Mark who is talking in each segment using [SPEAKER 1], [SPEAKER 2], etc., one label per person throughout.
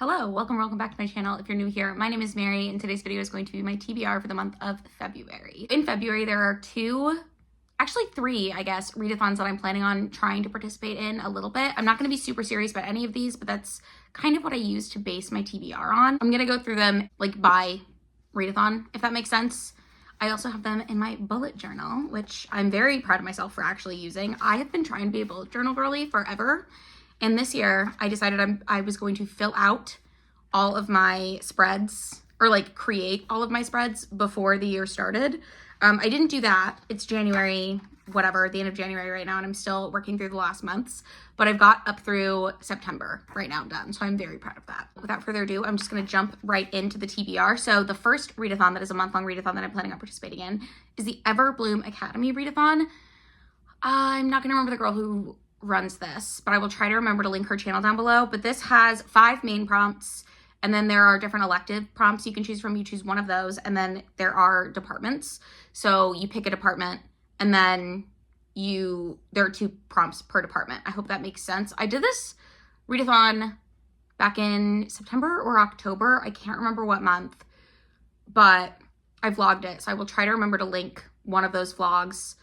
[SPEAKER 1] Welcome back to my channel. If you're new here, my name is Mary, and today's video is going to be my TBR for the month of February. In February, there are three, I guess, readathons that I'm planning on trying to participate in a little bit. I'm not going to be super serious about any of these, but that's kind of what I use to base my TBR on. I'm going to go through them like by readathon, if that makes sense. I also have them in my bullet journal, which I'm very proud of myself for actually using. I have been trying to be a bullet journal girly forever. And this year, I decided I was going to fill out all of my spreads, or like create all of my spreads before the year started. I didn't do that. It's January, whatever, the end of January right now, and I'm still working through the last months. But I've got up through September right now done, so I'm very proud of that. Without further ado, I'm just going to jump right into the TBR. So the first readathon that is a month-long readathon that I'm planning on participating in is the Everbloom Academy readathon. I'm not going to remember the girl who runs this, but I will try to remember to link her channel down below. But this has 5 main prompts, and then there are different elective prompts you can choose from. You choose one of those, and then there are departments. So you pick a department, and then there are 2 prompts per department. I hope that makes sense. I did this readathon back in September or October. I can't remember what month, but I vlogged it. So I will try to remember to link one of those vlogs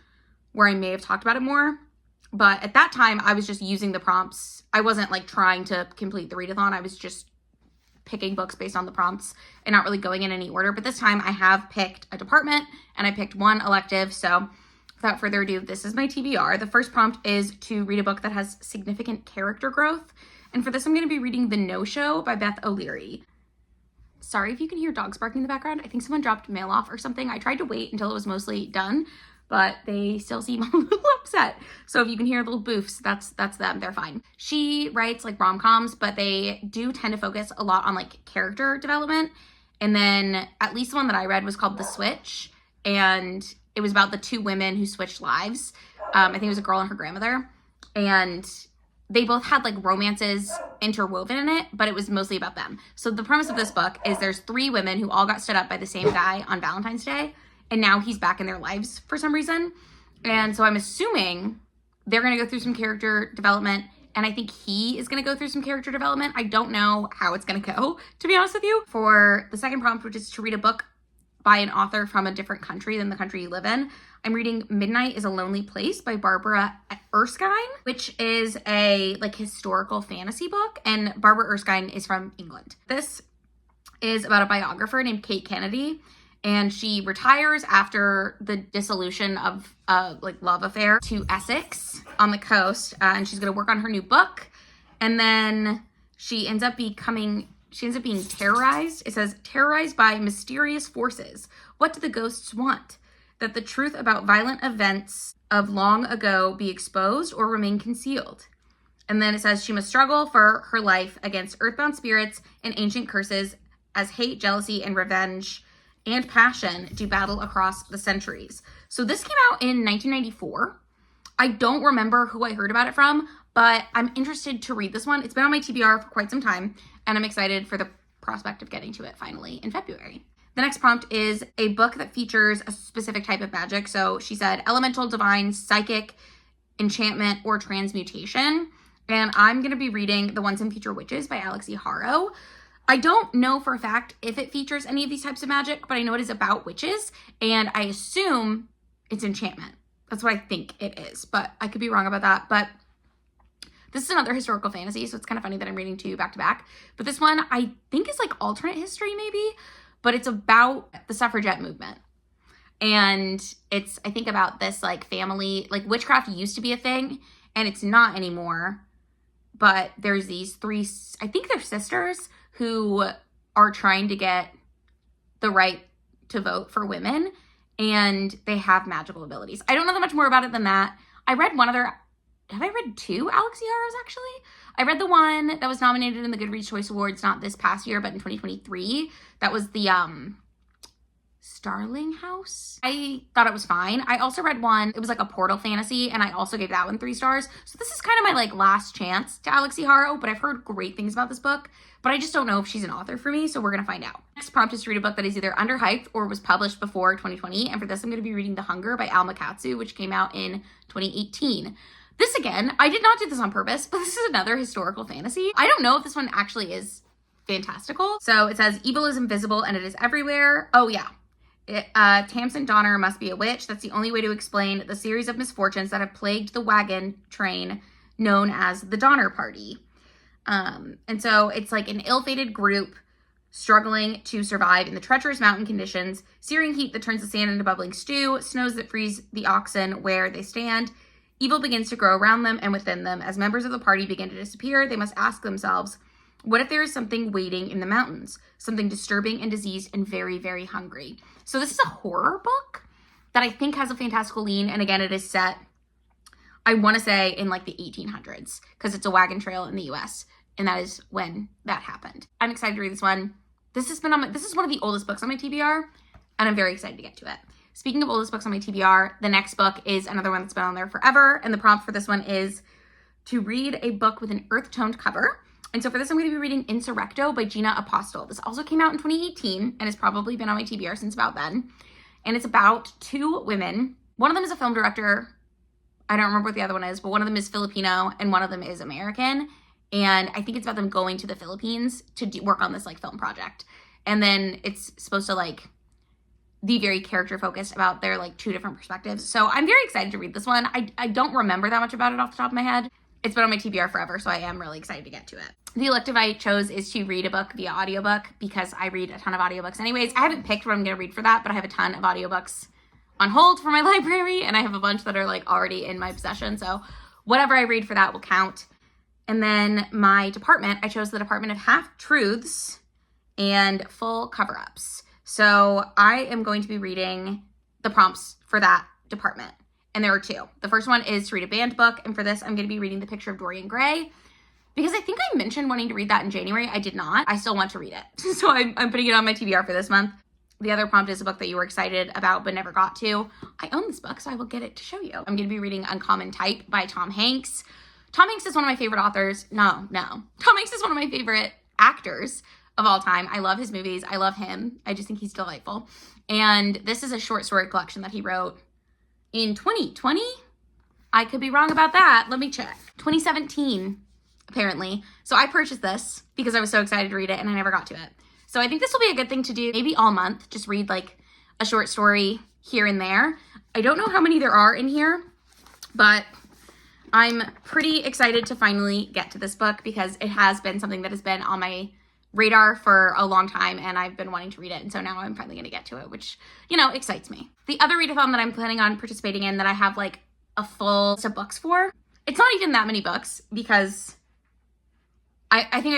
[SPEAKER 1] where I may have talked about it more. But at that time, I was just using the prompts. I wasn't like trying to complete the readathon. I was just picking books based on the prompts and not really going in any order. But this time I have picked a department and I picked one elective. So without further ado, this is my TBR. The first prompt is to read a book that has significant character growth. And for this, I'm going to be reading The No-Show by Beth O'Leary. Sorry if you can hear dogs barking in the background. I think someone dropped mail off or something. I tried to wait until it was mostly done, but they still seem a little upset. So if you can hear little boofs, that's them. They're fine. She writes like rom-coms, but they do tend to focus a lot on like character development. And then at least the one that I read was called The Switch, and it was about the 2 women who switched lives. I think it was a girl and her grandmother, and they both had like romances interwoven in it, but it was mostly about them. So the premise of this book is there's 3 women who all got stood up by the same guy on Valentine's Day, and now he's back in their lives for some reason. And so I'm assuming they're going to go through some character development, and I think he is going to go through some character development. I don't know how it's going to go, to be honest with you. For the second prompt, which is to read a book by an author from a different country than the country you live in, I'm reading Midnight is a Lonely Place by Barbara Erskine, which is a like historical fantasy book, and Barbara Erskine is from England. This is about a biographer named Kate Kennedy, and she retires after the dissolution of a like love affair to Essex on the coast, and she's going to work on her new book. And then she ends up being terrorized. It says, terrorized by mysterious forces. What do the ghosts want? That the truth about violent events of long ago be exposed or remain concealed. And then it says she must struggle for her life against earthbound spirits and ancient curses as hate, jealousy, and revenge and passion do battle across the centuries. So this came out in 1994. I don't remember who I heard about it from, but I'm interested to read this one. It's been on my TBR for quite some time, and I'm excited for the prospect of getting to it finally in February. The next prompt is a book that features a specific type of magic. So she said elemental, divine, psychic, enchantment, or transmutation. And I'm going to be reading The Once and Future Witches by Alexi Harrow. I don't know for a fact if it features any of these types of magic, but I know it is about witches, and I assume it's enchantment. That's what I think it is, but I could be wrong about that. But this is another historical fantasy, so it's kind of funny that I'm reading 2 back to back. But this one I think is like alternate history maybe, but it's about the suffragette movement. And it's, I think, about this like family, like witchcraft used to be a thing, and it's not anymore. But there's these 3, I think they're sisters, who are trying to get the right to vote for women, and they have magical abilities. I don't know that much more about it than that. I read one other, have I read 2 Alexi Harrows actually? I read the one that was nominated in the Goodreads Choice Awards, not this past year, but in 2023. That was the Starling House. I thought it was fine. I also read one, it was like a portal fantasy, and I also gave that one 3 stars. So this is kind of my like last chance to Alexi Harrow, but I've heard great things about this book, but I just don't know if she's an author for me, so we're gonna find out. Next prompt is to read a book that is either underhyped or was published before 2020, and for this I'm gonna be reading The Hunger by Alma Katsu, which came out in 2018. This again, I did not do this on purpose, but this is another historical fantasy. I don't know if this one actually is fantastical. So it says, evil is invisible and it is everywhere. Oh yeah. Tamsin Donner must be a witch. That's the only way to explain the series of misfortunes that have plagued the wagon train known as the Donner Party. And so it's like an ill-fated group struggling to survive in the treacherous mountain conditions, searing heat that turns the sand into bubbling stew, snows that freeze the oxen where they stand. Evil begins to grow around them and within them. As members of the party begin to disappear, they must ask themselves, what if there is something waiting in the mountains? Something disturbing and diseased and very, very hungry. So this is a horror book that I think has a fantastical lean. And again, it is set, I want to say, in like the 1800s because it's a wagon trail in the US. And that is when that happened. I'm excited to read this one. This is one of the oldest books on my TBR, and I'm very excited to get to it. Speaking of oldest books on my TBR, the next book is another one that's been on there forever. And the prompt for this one is to read a book with an earth-toned cover. And so for this, I'm going to be reading Insurrecto by Gina Apostle. This also came out in 2018 and has probably been on my TBR since about then. And it's about two women. One of them is a film director. I don't remember what the other one is, but one of them is Filipino and one of them is American. And I think it's about them going to the Philippines to work on this like film project. And then it's supposed to like be very character focused about their like two different perspectives. So I'm very excited to read this one. I don't remember that much about it off the top of my head. It's been on my TBR forever, so I am really excited to get to it. The elective I chose is to read a book via audiobook because I read a ton of audiobooks anyways. I haven't picked what I'm going to read for that, but I have a ton of audiobooks on hold for my library, and I have a bunch that are like already in my possession. So whatever I read for that will count. And then my department, I chose the Department of Half-Truths and Full Cover-Ups. So I am going to be reading the prompts for that department. And there are two. The first one is to read a banned book. And for this, I'm going to be reading The Picture of Dorian Gray. Because I think I mentioned wanting to read that in January. I did not. I still want to read it. So I'm putting it on my TBR for this month. The other prompt is a book that you were excited about but never got to. I own this book, so I will get it to show you. I'm going to be reading Uncommon Type by Tom Hanks. Tom Hanks is one of my favorite authors. No. Tom Hanks is one of my favorite actors of all time. I love his movies. I love him. I just think he's delightful. And this is a short story collection that he wrote in 2020. I could be wrong about that. Let me check. 2017, apparently. So I purchased this because I was so excited to read it and I never got to it. So I think this will be a good thing to do maybe all month. Just read like a short story here and there. I don't know how many there are in here, but I'm pretty excited to finally get to this book because it has been something that has been on my radar for a long time and I've been wanting to read it. And so now I'm finally going to get to it, which, you know, excites me. The other readathon that I'm planning on participating in that I have like a full list of books for, it's not even that many books because I think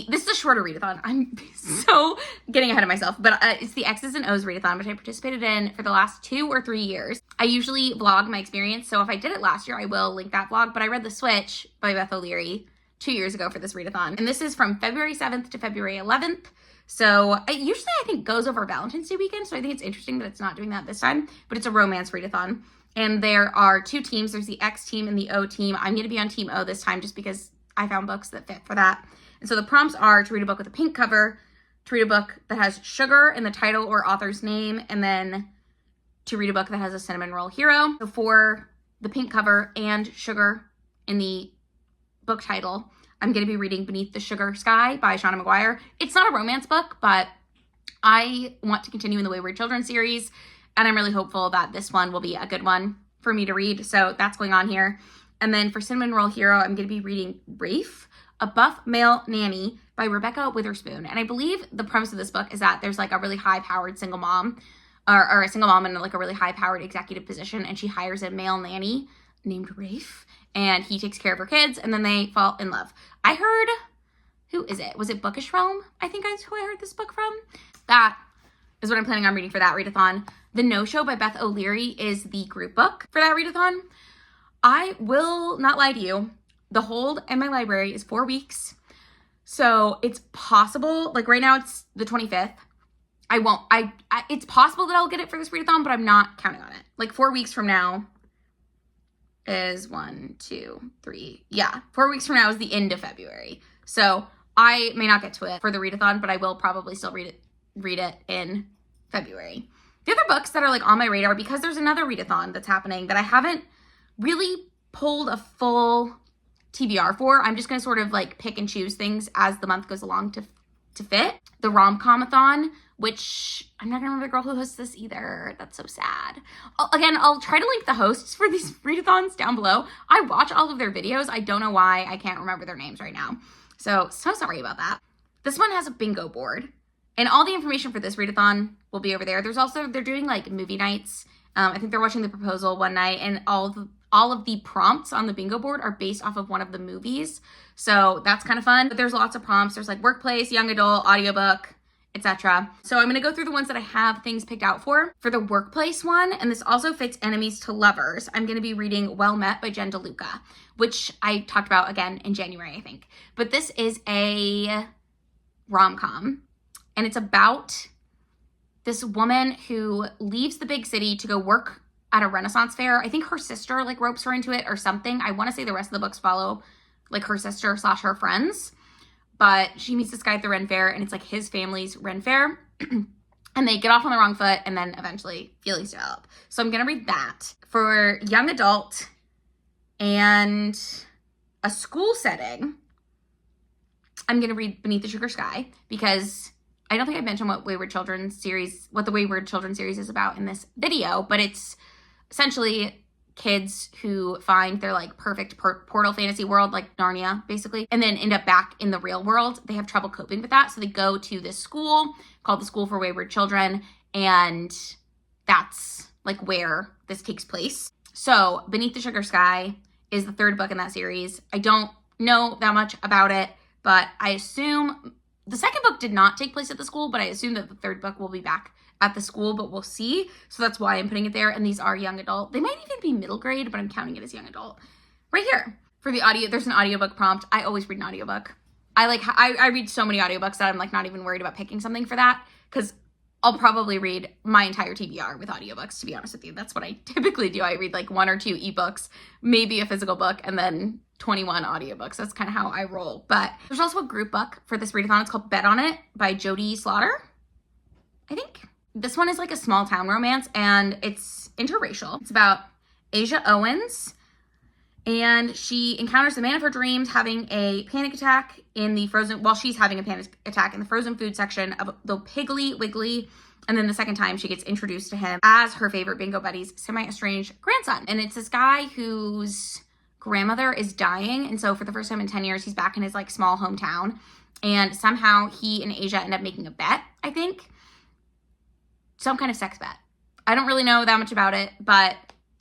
[SPEAKER 1] this is a shorter readathon. I'm so getting ahead of myself, but it's the X's and O's readathon, which I participated in for the last 2 or 3 years. I usually vlog my experience, so if I did it last year, I will link that vlog, but I read The Switch by Beth O'Leary 2 years ago for this readathon, and this is from February 7th to February 11th, so it usually, I think, goes over Valentine's Day weekend, so I think it's interesting that it's not doing that this time, but it's a romance readathon, and there are 2 teams. There's the X team and the O team. I'm going to be on Team O this time just because I found books that fit for that. And so the prompts are to read a book with a pink cover, to read a book that has sugar in the title or author's name, and then to read a book that has a cinnamon roll hero. So for the pink cover and sugar in the book title, I'm going to be reading Beneath the Sugar Sky by Shauna McGuire. It's not a romance book, but I want to continue in the Wayward Children series, and I'm really hopeful that this one will be a good one for me to read. So that's going on here. And then for Cinnamon Roll Hero, I'm going to be reading Rafe, A Buff Male Nanny by Rebecca Witherspoon. And I believe the premise of this book is that there's like a really high-powered single mom, or a single mom in like a really high-powered executive position, and she hires a male nanny named Rafe, and he takes care of her kids, and then they fall in love. I heard, who is it? Was it Bookish Realm? I think that's who I heard this book from. That is what I'm planning on reading for that readathon. The No-Show by Beth O'Leary is the group book for that readathon. I will not lie to you. The hold in my library is 4 weeks. So it's possible, like right now it's the 25th. It's possible that I'll get it for this readathon, but I'm not counting on it. Like 4 weeks from now is 1, 2, 3. Yeah, 4 weeks from now is the end of February. So I may not get to it for the readathon, but I will probably still read it in February. The other books that are like on my radar, because there's another readathon that's happening that I haven't really pulled a full TBR for. I'm just going to sort of like pick and choose things as the month goes along to to fit. The Romcomathon, which I'm not gonna remember the girl who hosts this either. That's so sad. Again, I'll try to link the hosts for these readathons down below. I watch all of their videos. I don't know why I can't remember their names right now. So sorry about that. This one has a bingo board, and all the information for this readathon will be over there. There's also, they're doing like movie nights. I think they're watching The Proposal one night, and all of the prompts on the bingo board are based off of one of the movies. So that's kind of fun. But there's lots of prompts. There's like workplace, young adult, audiobook, etc. So I'm going to go through the ones that I have things picked out for. For the workplace one, and this also fits enemies to lovers, I'm going to be reading Well Met by Jen DeLuca, which I talked about again in January, I think. But this is a rom-com, and it's about this woman who leaves the big city to go work at a Renaissance fair. I think her sister like ropes her into it or something. I want to say the rest of the books follow like her sister / her friends. But she meets this guy at the Ren Fair, and it's like his family's Ren Fair. And they get off on the wrong foot, and then eventually feelings develop. So I'm going to read that. For young adult and a school setting, I'm going to read Beneath the Sugar Sky, because I don't think I mentioned what the Wayward Children series is about in this video, but it's essentially kids who find their like perfect portal fantasy world, like Narnia basically, and then end up back in the real world. They have trouble coping with that, so they go to this school called the School for Wayward Children, and that's like where this takes place. So Beneath the Sugar Sky is the third book in that series. I don't know that much about it, but I assume the second book did not take place at the school, but I assume that the third book will be back at the school, but we'll see. So that's why I'm putting it there. And these are young adult. They might even be middle grade, but I'm counting it as young adult. Right here. For the audio, there's an audiobook prompt. I always read an audiobook. I read so many audiobooks that I'm like not even worried about picking something for that, because I'll probably read my entire TBR with audiobooks, to be honest with you. That's what I typically do. I read like 1 or 2 ebooks, maybe a physical book, and then 21 audiobooks. That's kind of how I roll. But there's also a group book for this readathon. It's called Bet on It by Jody Slaughter, I think. This one is like a small town romance, and it's interracial. It's about Asia Owens, and she encounters the man of her dreams having a panic attack while she's having a panic attack in the frozen food section of the Piggly Wiggly. And then the second time she gets introduced to him as her favorite bingo buddy's semi-estranged grandson. And it's this guy whose grandmother is dying. And so for the first time in 10 years, he's back in his like small hometown. And somehow he and Asia end up making a bet, I think. Some kind of sex bet. I don't really know that much about it, but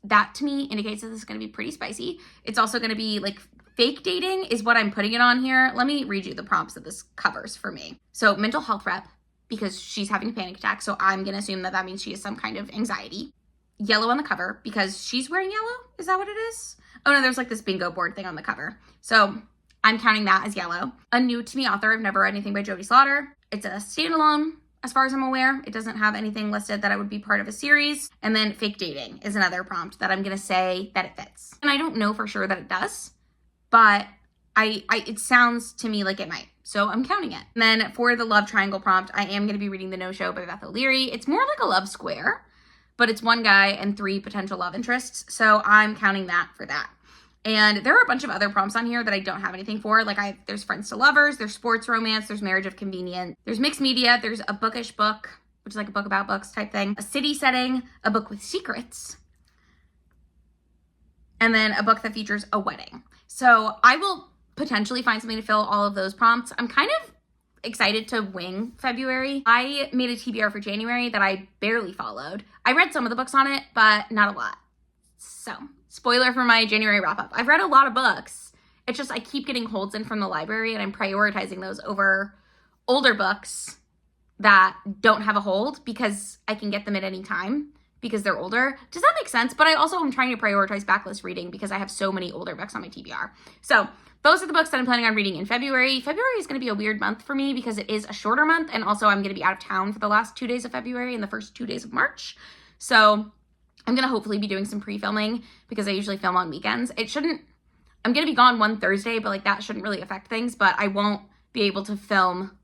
[SPEAKER 1] that to me indicates that this is going to be pretty spicy. It's also going to be like fake dating is what I'm putting it on here. Let me read you the prompts that this covers for me. So mental health rep, because she's having a panic attack. So I'm going to assume that means she has some kind of anxiety. Yellow on the cover because she's wearing yellow. Is that what it is? Oh no, there's like this bingo board thing on the cover. So I'm counting that as yellow. A new to me author. I've never read anything by Jody Slaughter. It's a standalone. As far as I'm aware, it doesn't have anything listed that I would be part of a series. And then fake dating is another prompt that I'm going to say that it fits. And I don't know for sure that it does, but it sounds to me like it might. So I'm counting it. And then for the love triangle prompt, I am going to be reading The No Show by Beth O'Leary. It's more like a love square, but it's one guy and 3 potential love interests. So I'm counting that for that. And there are a bunch of other prompts on here that I don't have anything for. Like there's friends to lovers, there's sports romance, there's marriage of convenience, there's mixed media, there's a bookish book, which is like a book about books type thing, a city setting, a book with secrets, and then a book that features a wedding. So I will potentially find something to fill all of those prompts. I'm kind of excited to wing February. I made a TBR for January that I barely followed. I read some of the books on it, but not a lot. So spoiler for my January wrap up. I've read a lot of books. It's just I keep getting holds in from the library, and I'm prioritizing those over older books that don't have a hold because I can get them at any time because they're older. Does that make sense? But I also am trying to prioritize backlist reading because I have so many older books on my TBR. So those are the books that I'm planning on reading in February. February is going to be a weird month for me because it is a shorter month, and also I'm going to be out of town for the last 2 days of February and the first 2 days of March. So I'm going to hopefully be doing some pre-filming because I usually film on weekends. I'm going to be gone one Thursday, but like that shouldn't really affect things, but I won't be able to film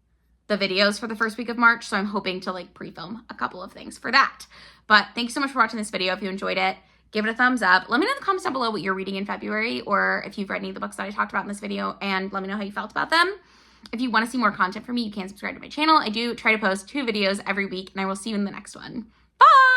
[SPEAKER 1] the videos for the first week of March. So I'm hoping to like pre-film a couple of things for that. But thanks so much for watching this video. If you enjoyed it, give it a thumbs up. Let me know in the comments down below what you're reading in February, or if you've read any of the books that I talked about in this video, and let me know how you felt about them. If you want to see more content from me, you can subscribe to my channel. I do try to post 2 videos every week, and I will see you in the next one. Bye!